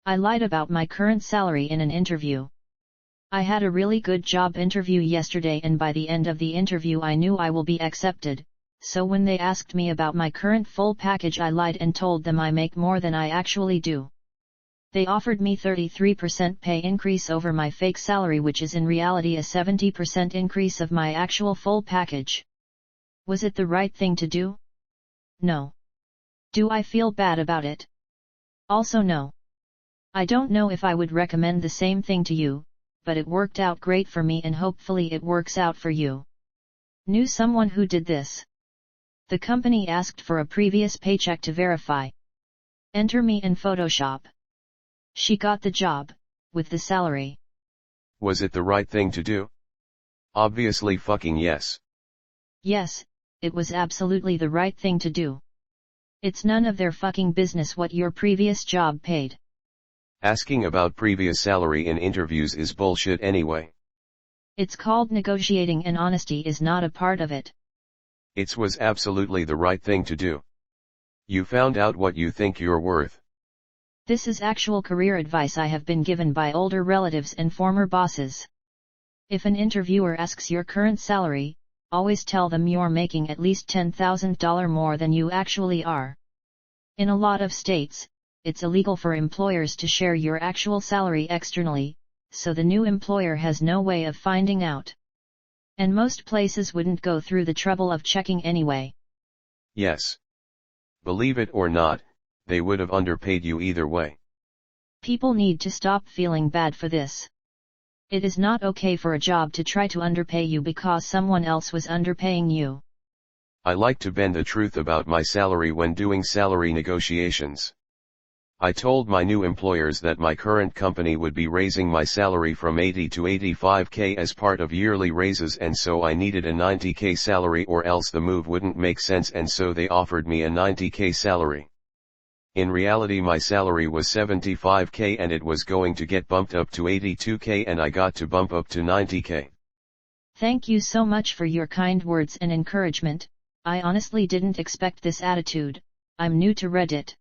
I lied about my current salary in an interview. I had a really good job interview yesterday, and by the end of the interview I knew I will be accepted, so when they asked me about my current full package I lied and told them I make more than I actually do. They offered me 33% pay increase over my fake salary, which is in reality a 70% increase of my actual full package. Was it the right thing to do? No. Do I feel bad about it? Also no. I don't know if I would recommend the same thing to you, but it worked out great for me and hopefully it works out for you. Knew someone who did this. The company asked for a previous paycheck to verify. Enter me in Photoshop. She got the job, with the salary. Was it the right thing to do? Obviously fucking yes. Yes, it was absolutely the right thing to do. It's none of their fucking business what your previous job paid. Asking about previous salary in interviews is bullshit anyway. It's called negotiating and honesty is not a part of it. It was absolutely the right thing to do. You found out what you think you're worth. This is actual career advice I have been given by older relatives and former bosses. If an interviewer asks your current salary, always tell them you're making at least $10,000 more than you actually are. In a lot of states, it's illegal for employers to share your actual salary externally, so the new employer has no way of finding out. And most places wouldn't go through the trouble of checking anyway. Yes. Believe it or not, they would have underpaid you either way. People need to stop feeling bad for this. It is not okay for a job to try to underpay you because someone else was underpaying you. I like to bend the truth about my salary when doing salary negotiations. I told my new employers that my current company would be raising my salary from 80 to 85k as part of yearly raises, and so I needed a 90k salary or else the move wouldn't make sense, and so they offered me a 90k salary. In reality my salary was 75k and it was going to get bumped up to 82k, and I got to bump up to 90k. Thank you so much for your kind words and encouragement. I honestly didn't expect this attitude. I'm new to Reddit.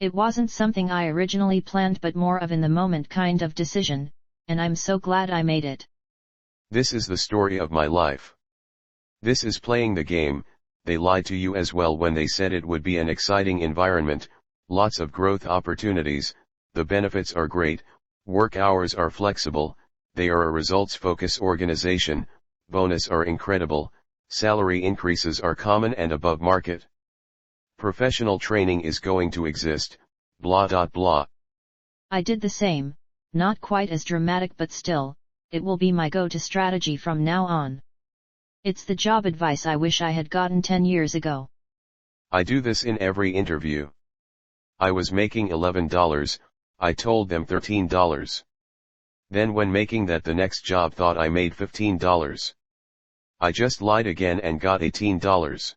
It wasn't something I originally planned but more of in the moment kind of decision, and I'm so glad I made it. This is the story of my life. This is playing the game. They lied to you as well when they said it would be an exciting environment, lots of growth opportunities, the benefits are great, work hours are flexible, they are a results-focused organization, bonus are incredible, salary increases are common and above market. Professional training is going to exist, blah blah. I did the same, not quite as dramatic but still, it will be my go-to strategy from now on. It's the job advice I wish I had gotten 10 years ago. I do this in every interview. I was making $11, I told them $13. Then when making that the next job thought I made $15. I just lied again and got $18.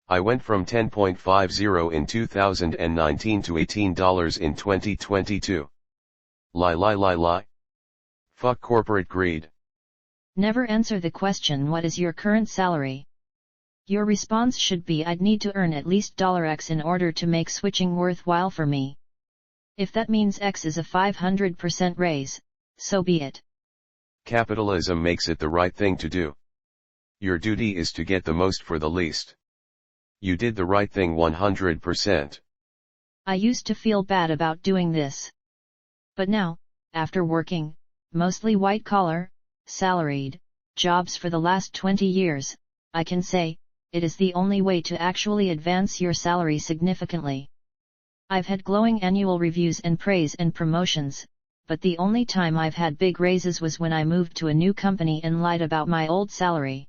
I went from 10.50 in 2019 to $18 in 2022. Lie. Fuck corporate greed. Never answer the question what is your current salary? Your response should be I'd need to earn at least $X in order to make switching worthwhile for me. If that means X is a 500% raise, so be it. Capitalism makes it the right thing to do. Your duty is to get the most for the least. You did the right thing 100%. I used to feel bad about doing this. But now, after working, mostly white-collar, salaried, jobs for the last 20 years, I can say, it is the only way to actually advance your salary significantly. I've had glowing annual reviews and praise and promotions, but the only time I've had big raises was when I moved to a new company and lied about my old salary.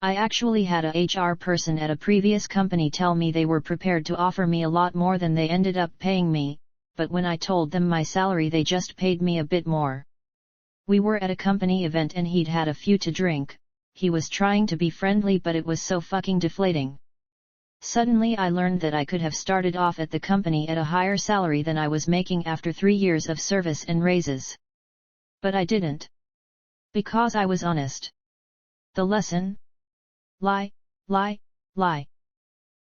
I actually had a HR person at a previous company tell me they were prepared to offer me a lot more than they ended up paying me, but when I told them my salary they just paid me a bit more. We were at a company event and he'd had a few to drink. He was trying to be friendly but it was so fucking deflating. Suddenly I learned that I could have started off at the company at a higher salary than I was making after 3 years of service and raises. But I didn't. Because I was honest. The lesson? Lie.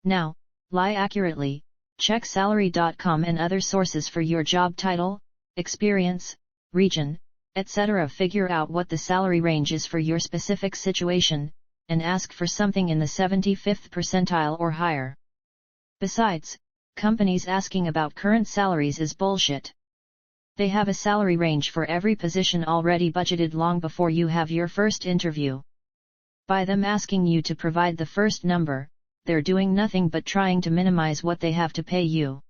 Now, lie accurately, Check salary.com and other sources for your job title, experience, region, etc. Figure out what the salary range is for your specific situation, and ask for something in the 75th percentile or higher. Besides, companies asking about current salaries is bullshit. They have a salary range for every position already budgeted long before you have your first interview. By them asking you to provide the first number, they're doing nothing but trying to minimize what they have to pay you.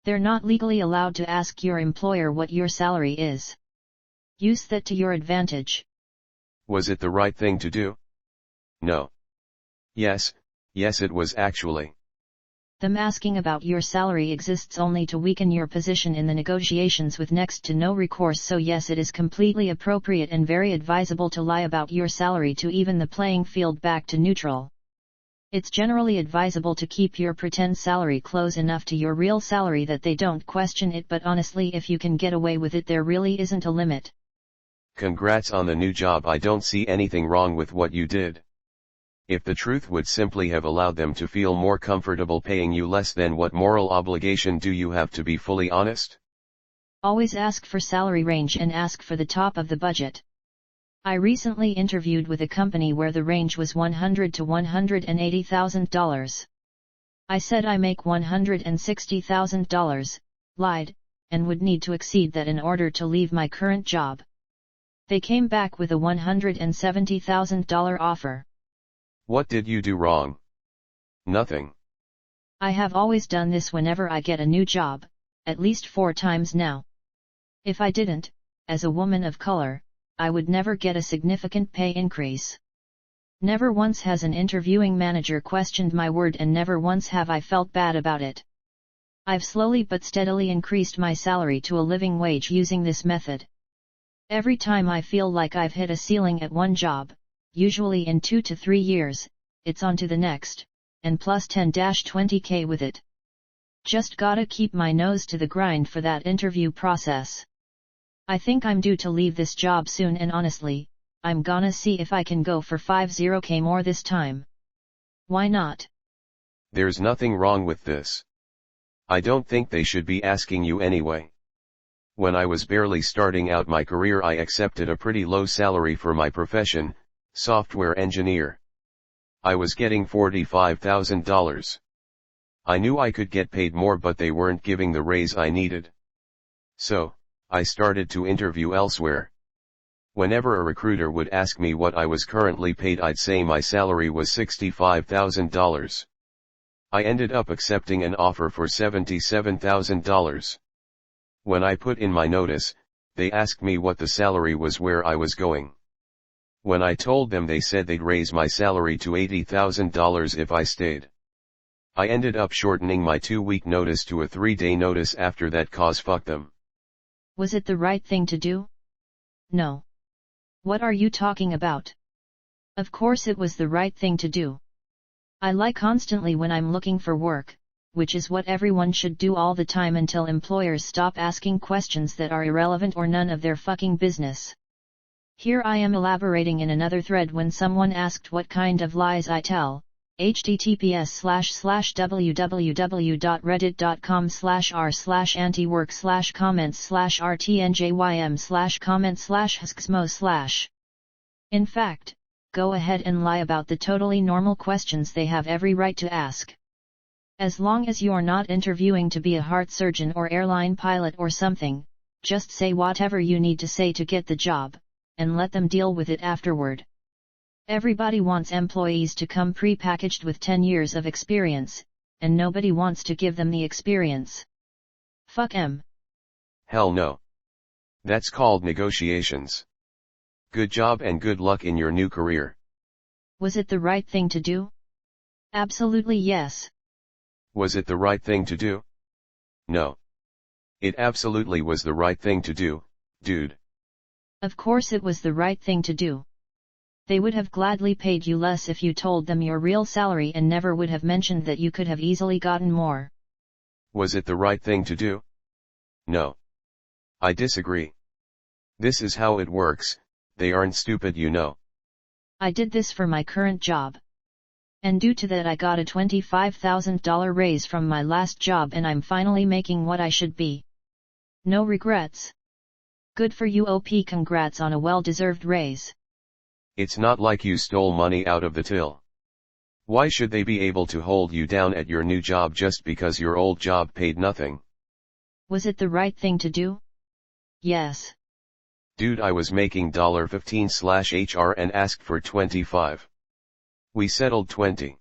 They're not legally allowed to ask your employer what your salary is. Use that to your advantage. Was it the right thing to do? No. Yes it was actually. Them asking about your salary exists only to weaken your position in the negotiations with next to no recourse, so yes, it is completely appropriate and very advisable to lie about your salary to even the playing field back to neutral. It's generally advisable to keep your pretend salary close enough to your real salary that they don't question it, but honestly, if you can get away with it, there really isn't a limit. Congrats on the new job. I don't see anything wrong with what you did. If the truth would simply have allowed them to feel more comfortable paying you less, then what moral obligation do you have to be fully honest? Always ask for salary range and ask for the top of the budget. I recently interviewed with a company where the range was $100,000 to $180,000. I said I make $160,000, lied, and would need to exceed that in order to leave my current job. They came back with a $170,000 offer. What did you do wrong? Nothing. I have always done this whenever I get a new job, at least 4 times now. If I didn't, as a woman of color, I would never get a significant pay increase. Never once has an interviewing manager questioned my word, and never once have I felt bad about it. I've slowly but steadily increased my salary to a living wage using this method. Every time I feel like I've hit a ceiling at one job, usually in 2 to 3 years, it's on to the next, and plus 10-20k with it. Just gotta keep my nose to the grind for that interview process. I think I'm due to leave this job soon, and honestly, I'm gonna see if I can go for 50k more this time. Why not? There's nothing wrong with this. I don't think they should be asking you anyway. When I was barely starting out my career, I accepted a pretty low salary for my profession, software engineer. I was getting $45,000. I knew I could get paid more, but they weren't giving the raise I needed. So, I started to interview elsewhere. Whenever a recruiter would ask me what I was currently paid, I'd say my salary was $65,000. I ended up accepting an offer for $77,000. When I put in my notice, they asked me what the salary was where I was going. When I told them, they said they'd raise my salary to $80,000 if I stayed. I ended up shortening my 2-week notice to a 3-day notice after that, cause fuck them. Was it the right thing to do? No. What are you talking about? Of course it was the right thing to do. I lie constantly when I'm looking for work, which is what everyone should do all the time until employers stop asking questions that are irrelevant or none of their fucking business. Here I am elaborating in another thread when someone asked what kind of lies I tell. https://www.reddit.com/r/antiwork/comments/rtnjym/comment/hsxmo/. In fact, go ahead and lie about the totally normal questions they have every right to ask. As long as you're not interviewing to be a heart surgeon or airline pilot or something, just say whatever you need to say to get the job, and let them deal with it afterward. Everybody wants employees to come pre-packaged with 10 years of experience, and nobody wants to give them the experience. Fuck 'em. Hell no. That's called negotiations. Good job and good luck in your new career. Was it the right thing to do? Absolutely yes. Was it the right thing to do? No. It absolutely was the right thing to do, dude. Of course it was the right thing to do. They would have gladly paid you less if you told them your real salary and never would have mentioned that you could have easily gotten more. Was it the right thing to do? No. I disagree. This is how it works, they aren't stupid, you know. I did this for my current job. And due to that I got a $25,000 raise from my last job and I'm finally making what I should be. No regrets. Good for you OP, congrats on a well-deserved raise. It's not like you stole money out of the till. Why should they be able to hold you down at your new job just because your old job paid nothing? Was it the right thing to do? Yes. Dude, I was making $15/HR and asked for 25. We settled 20.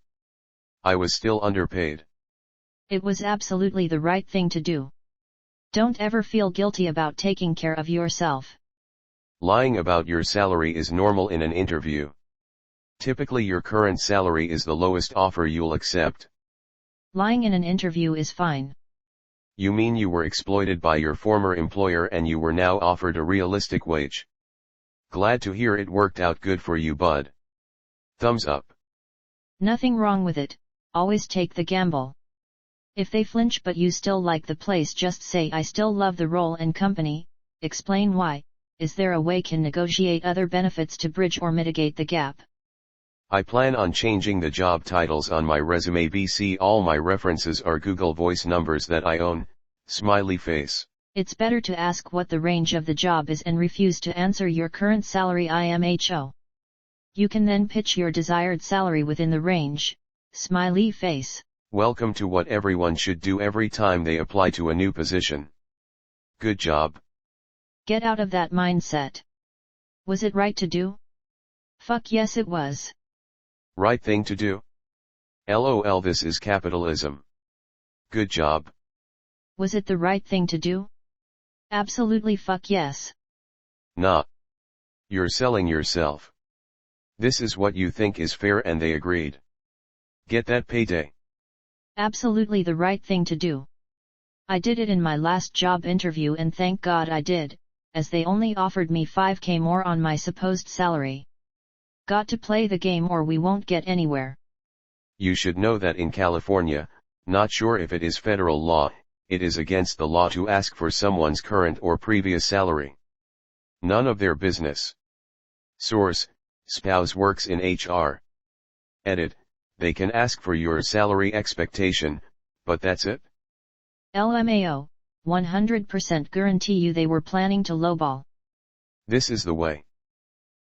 I was still underpaid. It was absolutely the right thing to do. Don't ever feel guilty about taking care of yourself. Lying about your salary is normal in an interview. Typically your current salary is the lowest offer you'll accept. Lying in an interview is fine. You mean you were exploited by your former employer and you were now offered a realistic wage? Glad to hear it worked out good for you, bud. Thumbs up. Nothing wrong with it, always take the gamble. If they flinch but you still like the place, just say I still love the role and company, explain why. Is there a way can negotiate other benefits to bridge or mitigate the gap? I plan on changing the job titles on my resume. BC all my references are Google Voice numbers that I own, smiley face. It's better to ask what the range of the job is and refuse to answer your current salary IMHO. You can then pitch your desired salary within the range, smiley face. Welcome to what everyone should do every time they apply to a new position. Good job. Get out of that mindset. Was it right to do? Fuck yes it was. Right thing to do? LOL, this is capitalism. Good job. Was it the right thing to do? Absolutely fuck yes. Nah. You're selling yourself. This is what you think is fair and they agreed. Get that payday. Absolutely the right thing to do. I did it in my last job interview and thank God I did, as they only offered me $5,000 more on my supposed salary. Got to play the game or we won't get anywhere. You should know that in California, not sure if it is federal law, it is against the law to ask for someone's current or previous salary. None of their business. Source: spouse works in HR. Edit: they can ask for your salary expectation, but that's it? LMAO, 100% guarantee you they were planning to lowball. This is the way.